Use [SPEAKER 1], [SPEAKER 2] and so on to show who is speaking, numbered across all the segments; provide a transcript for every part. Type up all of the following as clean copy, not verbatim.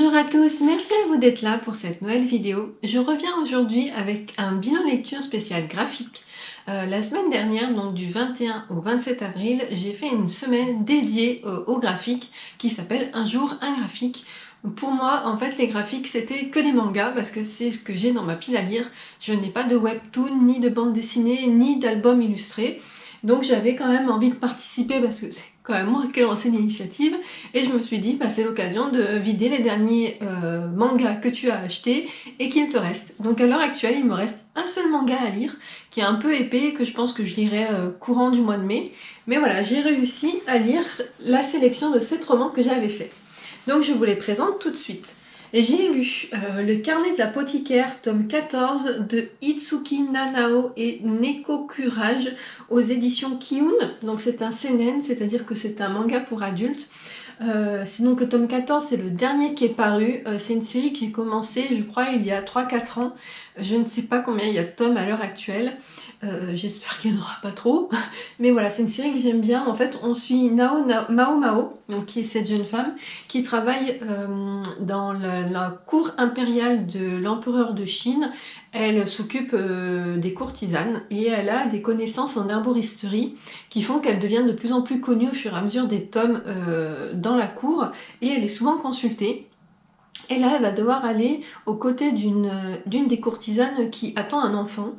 [SPEAKER 1] Bonjour à tous, merci à vous d'être là pour cette nouvelle vidéo. Je reviens aujourd'hui avec un bilan lecture spécial graphique. La semaine dernière, donc du 21 au 27 avril, j'ai fait une semaine dédiée au graphique qui s'appelle Un jour un graphique. Pour moi, en fait, les graphiques, c'était que des mangas parce que c'est ce que j'ai dans ma pile à lire. Je n'ai pas de webtoon, ni de bande dessinée, ni d'album illustré. Donc j'avais quand même envie de participer parce que c'est quand même moi qui ai lancé l'initiative et je me suis dit bah, c'est l'occasion de vider les derniers mangas que tu as achetés et qu'il te reste. Donc à l'heure actuelle il me reste un seul manga à lire qui est un peu épais que je pense que je lirai courant du mois de mai. Mais voilà, j'ai réussi à lire la sélection de 7 romans que j'avais fait. Donc je vous les présente tout de suite. J'ai lu Le carnet de l'apothicaire, tome 14 de Itsuki Nanao et Neko Courage aux éditions Kiun. Donc c'est un seinen, c'est-à-dire que c'est un manga pour adultes. C'est donc le tome 14, c'est le dernier qui est paru. C'est une série qui est commencée, je crois, il y a 3-4 ans. Je ne sais pas combien il y a de tomes à l'heure actuelle. J'espère qu'il n'y en aura pas trop. Mais voilà, c'est une série que j'aime bien. En fait, on suit Mao, donc, qui est cette jeune femme, qui travaille dans la cour impériale de l'empereur de Chine. Elle s'occupe des courtisanes et elle a des connaissances en herboristerie qui font qu'elle devient de plus en plus connue au fur et à mesure des tomes dans la cour et elle est souvent consultée. Et là, elle va devoir aller aux côtés d'une des courtisanes qui attend un enfant,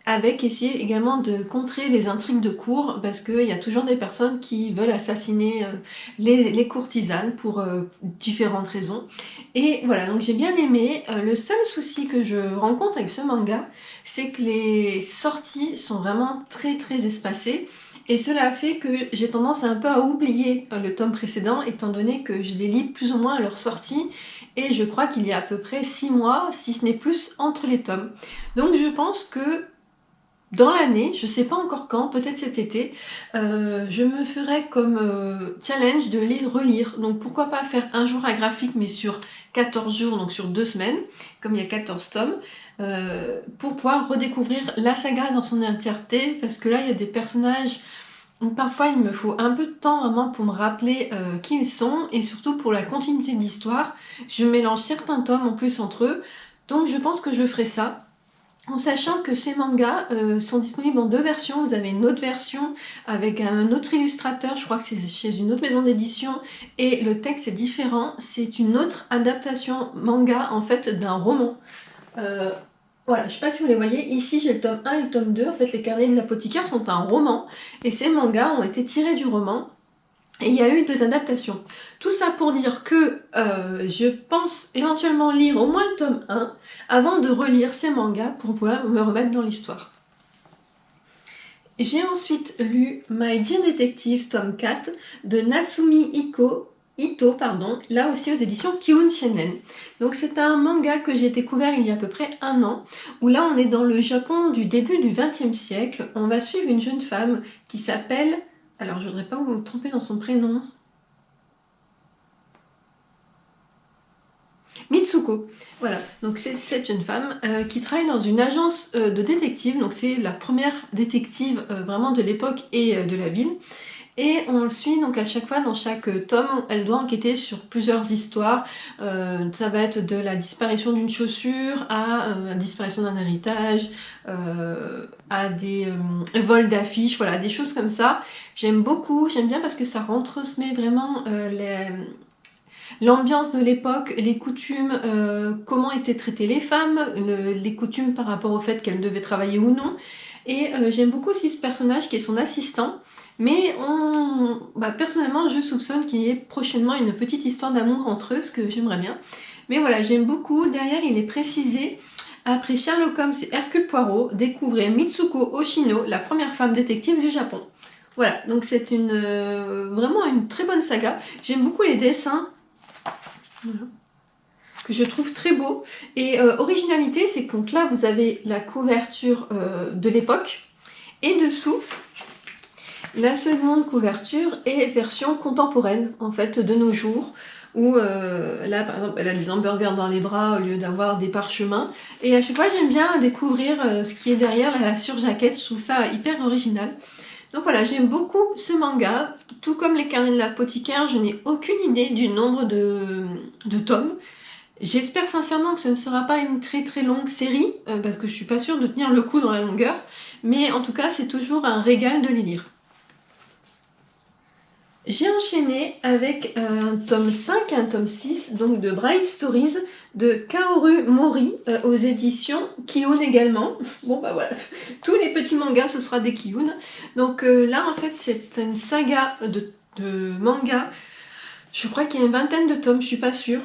[SPEAKER 1] avec essayer également de contrer les intrigues de cour, parce qu'il y a toujours des personnes qui veulent assassiner les courtisanes pour différentes raisons. Et voilà, donc j'ai bien aimé. Le seul souci que je rencontre avec ce manga, c'est que les sorties sont vraiment très espacées. Et cela fait que j'ai tendance un peu à oublier le tome précédent, étant donné que je les lis plus ou moins à leur sortie. Et je crois qu'il y a à peu près 6 mois, si ce n'est plus, entre les tomes. Donc je pense que dans l'année, je sais pas encore quand, peut-être cet été, je me ferai comme challenge de les relire. Donc pourquoi pas faire un jour un graphique mais sur 14 jours, donc sur 2 semaines, comme il y a 14 tomes, pour pouvoir redécouvrir la saga dans son entièreté, parce que là il y a des personnages où parfois il me faut un peu de temps vraiment pour me rappeler qui ils sont, et surtout pour la continuité de l'histoire. Je mélange certains tomes en plus entre eux, donc je pense que je ferai ça. En sachant que ces mangas sont disponibles en 2 versions, vous avez une autre version avec un autre illustrateur, je crois que c'est chez une autre maison d'édition, et le texte est différent, c'est une autre adaptation manga en fait d'un roman. Voilà, je sais pas si vous les voyez, ici j'ai le tome 1 et le tome 2, en fait les carnets de l'apothicaire sont un roman, et ces mangas ont été tirés du roman. Et il y a eu 2 adaptations. Tout ça pour dire que je pense éventuellement lire au moins le tome 1 avant de relire ces mangas pour pouvoir me remettre dans l'histoire. J'ai ensuite lu My Dear Detective tome 4 de Natsumi Ito, là aussi aux éditions Kiun Shonen. Donc c'est un manga que j'ai découvert il y a à peu près 1 an, où là on est dans le Japon du début du XXe siècle. On va suivre une jeune femme qui s'appelle... Alors, je voudrais pas vous me tromper dans son prénom. Mitsuko. Voilà, donc c'est cette jeune femme qui travaille dans une agence de détective. Donc c'est la première détective vraiment de l'époque et de la ville. Et on le suit donc à chaque fois, dans chaque tome, elle doit enquêter sur plusieurs histoires. Ça va être de la disparition d'une chaussure à la disparition d'un héritage, à des vols d'affiches, voilà, des choses comme ça. J'aime beaucoup, j'aime bien parce que ça retransmet vraiment l'ambiance de l'époque, les coutumes, comment étaient traitées les femmes, les coutumes par rapport au fait qu'elles devaient travailler ou non. Et j'aime beaucoup aussi ce personnage qui est son assistant. Mais personnellement, je soupçonne qu'il y ait prochainement une petite histoire d'amour entre eux, ce que j'aimerais bien. Mais voilà, j'aime beaucoup. Derrière, il est précisé, après Sherlock Holmes et Hercule Poirot, découvrez Mitsuko Oshino, la première femme détective du Japon. Voilà, donc c'est vraiment une très bonne saga. J'aime beaucoup les dessins, voilà, que je trouve très beaux. Et originalité, c'est que là, vous avez la couverture de l'époque, et dessous, la seconde couverture est version contemporaine, en fait, de nos jours, où là, par exemple, elle a des hamburgers dans les bras au lieu d'avoir des parchemins. Et à chaque fois, j'aime bien découvrir ce qui est derrière la surjaquette, je trouve ça hyper original. Donc voilà, j'aime beaucoup ce manga, tout comme les carnets de l'apothicaire, je n'ai aucune idée du nombre de tomes. J'espère sincèrement que ce ne sera pas une très longue série, parce que je suis pas sûre de tenir le coup dans la longueur, mais en tout cas c'est toujours un régal de les lire. J'ai enchaîné avec un tome 5 et un tome 6, donc de Bright Stories, de Kaoru Mori, aux éditions Kiun également. Bon bah voilà, tous les petits mangas ce sera des Kiun. Donc là en fait c'est une saga de mangas, je crois qu'il y a une vingtaine de tomes, je suis pas sûre,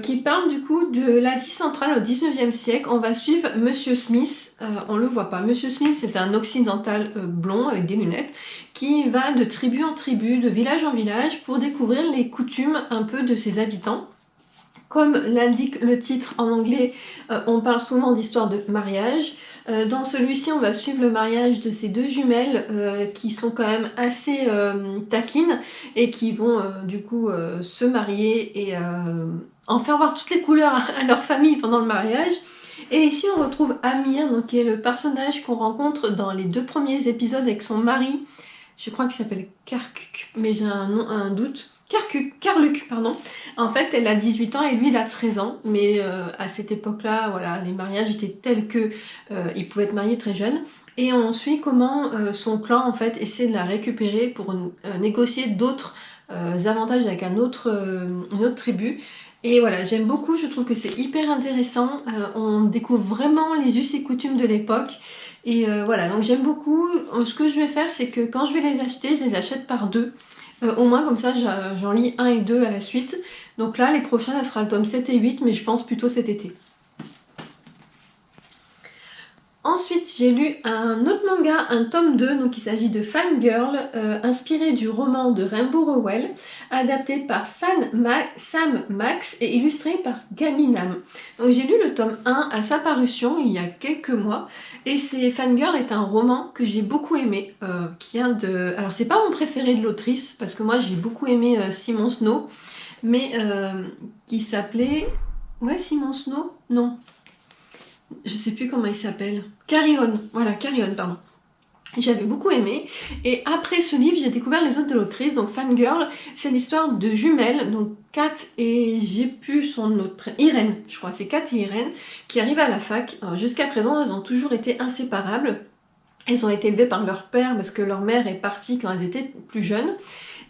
[SPEAKER 1] qui parle du coup de l'Asie centrale au 19e siècle. On va suivre Monsieur Smith, on le voit pas. Monsieur Smith c'est un occidental blond avec des lunettes qui va de tribu en tribu, de village en village pour découvrir les coutumes un peu de ses habitants. Comme l'indique le titre en anglais, on parle souvent d'histoire de mariage. Dans celui-ci, on va suivre le mariage de ces deux jumelles qui sont quand même assez taquines et qui vont du coup se marier et en faire voir toutes les couleurs à leur famille pendant le mariage. Et ici, on retrouve Amir, donc, qui est le personnage qu'on rencontre dans les 2 premiers épisodes avec son mari. Je crois qu'il s'appelle Karkuk, mais j'ai un doute. Karluk, pardon. En fait, elle a 18 ans et lui, il a 13 ans. Mais à cette époque-là, voilà, les mariages étaient tels que il pouvait être marié très jeune. Et on suit comment son clan, en fait, essaie de la récupérer pour négocier d'autres avantages avec une autre tribu. Et voilà, j'aime beaucoup, je trouve que c'est hyper intéressant. On découvre vraiment les us et coutumes de l'époque. Et voilà, donc j'aime beaucoup. Ce que je vais faire, c'est que quand je vais les acheter, je les achète par 2. Au moins comme ça j'en lis 1 et 2 à la suite. Donc là les prochains ça sera le tome 7 et 8, mais je pense plutôt cet été. Ensuite j'ai lu un autre manga, un tome 2, donc il s'agit de Fangirl, inspiré du roman de Rainbow Rowell, adapté par Sam Max et illustré par Gaby Nam. Donc j'ai lu le tome 1 à sa parution il y a quelques mois, et Fangirl est un roman que j'ai beaucoup aimé, qui vient de... Alors c'est pas mon préféré de l'autrice, parce que moi j'ai beaucoup aimé Simon Snow, mais qui s'appelait... Ouais, Simon Snow? Non. Je sais plus comment il s'appelle. Carry On, voilà, Carry On, pardon. J'avais beaucoup aimé. Et après ce livre, j'ai découvert les autres de l'autrice. Donc Fangirl, c'est l'histoire de jumelles, donc Kat et j'ai plus son autre prénom, Irène, je crois, c'est Kat et Irène, qui arrivent à la fac. Jusqu'à présent, elles ont toujours été inséparables. Elles ont été élevées par leur père parce que leur mère est partie quand elles étaient plus jeunes.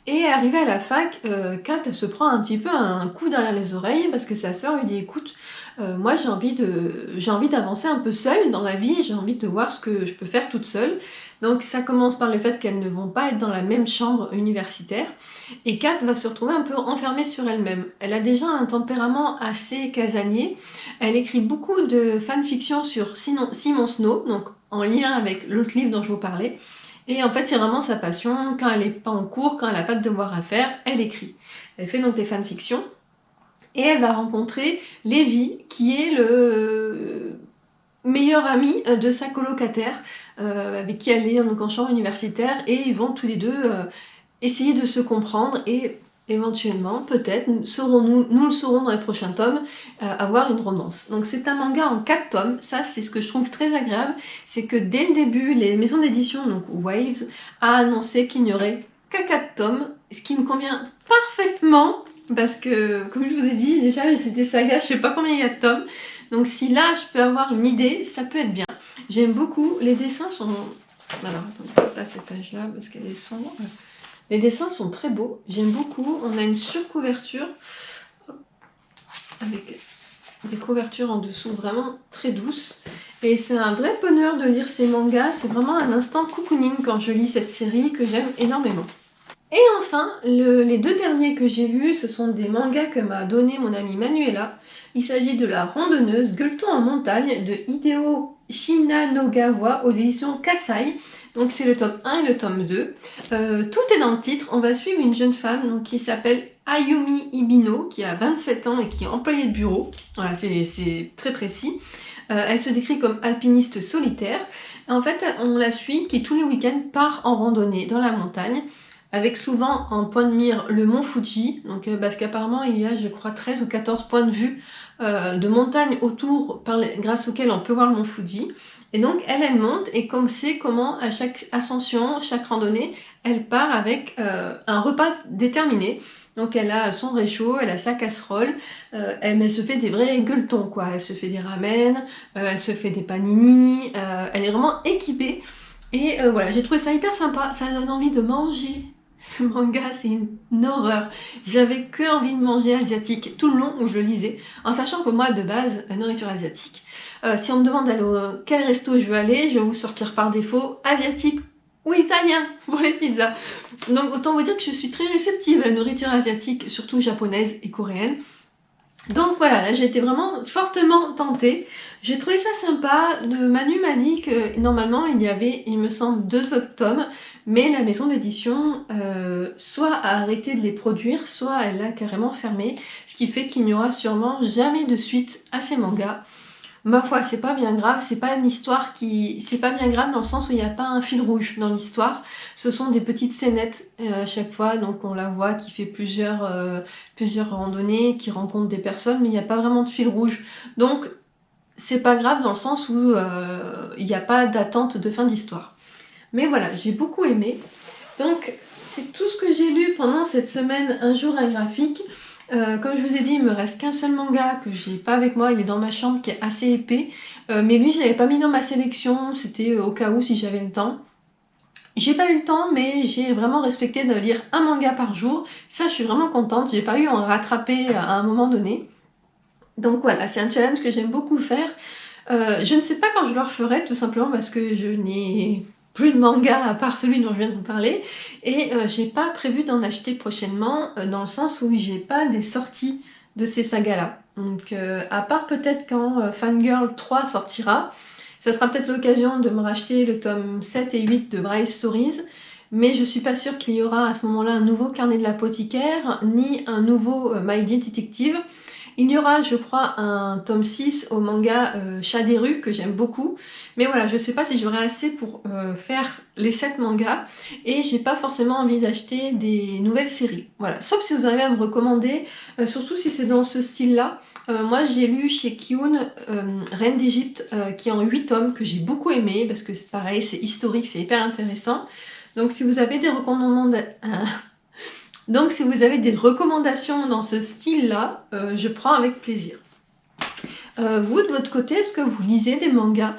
[SPEAKER 1] Et arrivée à la fac, Kat elle se prend un petit peu un coup derrière les oreilles parce que sa sœur lui dit écoute, moi j'ai envie d'avancer un peu seule dans la vie, j'ai envie de voir ce que je peux faire toute seule. Donc ça commence par le fait qu'elles ne vont pas être dans la même chambre universitaire et Kat va se retrouver un peu enfermée sur elle-même. Elle a déjà un tempérament assez casanier, elle écrit beaucoup de fanfiction sur Simon Snow, donc en lien avec l'autre livre dont je vous parlais. Et en fait, c'est vraiment sa passion. Quand elle n'est pas en cours, quand elle n'a pas de devoir à faire, elle écrit. Elle fait donc des fanfictions. Et elle va rencontrer Lévi, qui est le meilleur ami de sa colocataire, avec qui elle est donc en chambre universitaire. Et ils vont tous les deux essayer de se comprendre et éventuellement, peut-être, nous le saurons dans les prochains tomes, avoir une romance. Donc c'est un manga en 4 tomes, ça c'est ce que je trouve très agréable, c'est que dès le début, les maisons d'édition, donc Waves, a annoncé qu'il n'y aurait qu'à 4 tomes, ce qui me convient parfaitement, parce que, comme je vous ai dit, déjà c'est des sagas, je sais pas combien il y a de tomes, donc si là je peux avoir une idée, ça peut être bien. J'aime beaucoup, les dessins sont... Alors, attendez, pas cette page-là, parce qu'elle est sombre... Les dessins sont très beaux, j'aime beaucoup. On a une surcouverture avec des couvertures en dessous vraiment très douces. Et c'est un vrai bonheur de lire ces mangas. C'est vraiment un instant cocooning quand je lis cette série que j'aime énormément. Et enfin, les 2 derniers que j'ai lus, ce sont des mangas que m'a donné mon amie Manuela. Il s'agit de La Randonneuse, Gueuleton en montagne de Hideo Shinanogawa aux éditions Kasai. Donc c'est le tome 1 et le tome 2. Tout est dans le titre. On va suivre une jeune femme donc, qui s'appelle Ayumi Ibino, qui a 27 ans et qui est employée de bureau. Voilà, c'est très précis. Elle se décrit comme alpiniste solitaire. En fait, on la suit qui tous les week-ends part en randonnée dans la montagne, avec souvent en point de mire le mont Fuji, donc, parce qu'apparemment il y a je crois 13 ou 14 points de vue de montagne autour grâce auxquels on peut voir le mont Fuji. Et donc elle monte et comme c'est comment à chaque ascension, chaque randonnée, elle part avec un repas déterminé. Donc elle a son réchaud, elle a sa casserole, elle se fait des vrais gueuletons quoi. Elle se fait des ramen, elle se fait des panini, elle est vraiment équipée. Et voilà, j'ai trouvé ça hyper sympa, ça donne envie de manger. Ce manga, c'est une horreur. J'avais que envie de manger asiatique tout le long où je le lisais, en sachant que moi, de base, la nourriture asiatique, si on me demande quel resto je veux aller, je vais vous sortir par défaut asiatique ou italien pour les pizzas. Donc autant vous dire que je suis très réceptive à la nourriture asiatique, surtout japonaise et coréenne. Donc voilà, là j'ai été vraiment fortement tentée. J'ai trouvé ça sympa. Manu m'a dit que normalement il y avait, il me semble, 2 autres tomes, mais la maison d'édition soit a arrêté de les produire, soit elle a carrément fermé, ce qui fait qu'il n'y aura sûrement jamais de suite à ces mangas. Ma foi, c'est pas bien grave, c'est pas une histoire qui... C'est pas bien grave dans le sens où il n'y a pas un fil rouge dans l'histoire. Ce sont des petites scénettes à chaque fois, donc on la voit qui fait plusieurs randonnées, qui rencontre des personnes, mais il n'y a pas vraiment de fil rouge. Donc c'est pas grave dans le sens où il n'y a pas d'attente de fin d'histoire. Mais voilà, j'ai beaucoup aimé. Donc c'est tout ce que j'ai lu pendant cette semaine, un jour un graphique. Comme je vous ai dit, il me reste qu'un seul manga que j'ai pas avec moi, il est dans ma chambre qui est assez épais, mais lui je l'avais pas mis dans ma sélection, c'était au cas où si j'avais le temps. J'ai pas eu le temps, mais j'ai vraiment respecté de lire un manga par jour, ça je suis vraiment contente, j'ai pas eu à en rattraper à un moment donné. Donc voilà, c'est un challenge que j'aime beaucoup faire. Je ne sais pas quand je le referai, tout simplement parce que je n'ai plus de manga à part celui dont je viens de vous parler, et j'ai pas prévu d'en acheter prochainement, dans le sens où j'ai pas des sorties de ces sagas là. Donc à part peut-être quand Fangirl 3 sortira, ça sera peut-être l'occasion de me racheter le tome 7 et 8 de Bright Stories, mais je suis pas sûre qu'il y aura à ce moment-là un nouveau carnet de l'apothicaire, ni un nouveau Mighty Detective. Il y aura, je crois, un tome 6 au manga Chat des rues, que j'aime beaucoup. Mais voilà, je sais pas si j'aurai assez pour faire les 7 mangas. Et j'ai pas forcément envie d'acheter des nouvelles séries. Voilà, sauf si vous avez à me recommander, surtout si c'est dans ce style-là. Moi, j'ai lu chez Kiun Reine d'Égypte, qui est en 8 tomes, que j'ai beaucoup aimé, parce que c'est pareil, c'est historique, c'est hyper intéressant. Donc si vous avez des recommandations dans ce style-là, je prends avec plaisir. Vous, de votre côté, est-ce que vous lisez des mangas?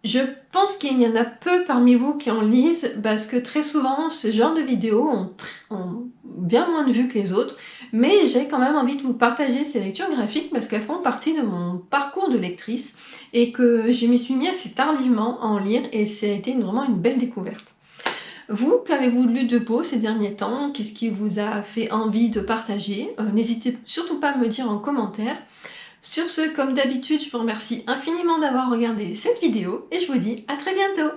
[SPEAKER 1] Je pense qu'il y en a peu parmi vous qui en lisent, parce que très souvent, ce genre de vidéos ont bien moins de vues que les autres, mais j'ai quand même envie de vous partager ces lectures graphiques, parce qu'elles font partie de mon parcours de lectrice, et que je m'y suis mis assez tardivement à en lire, et ça a été vraiment une belle découverte. Vous, qu'avez-vous lu de beau ces derniers temps? Qu'est-ce qui vous a fait envie de partager? N'hésitez surtout pas à me dire en commentaire. Sur ce, comme d'habitude, je vous remercie infiniment d'avoir regardé cette vidéo et je vous dis à très bientôt!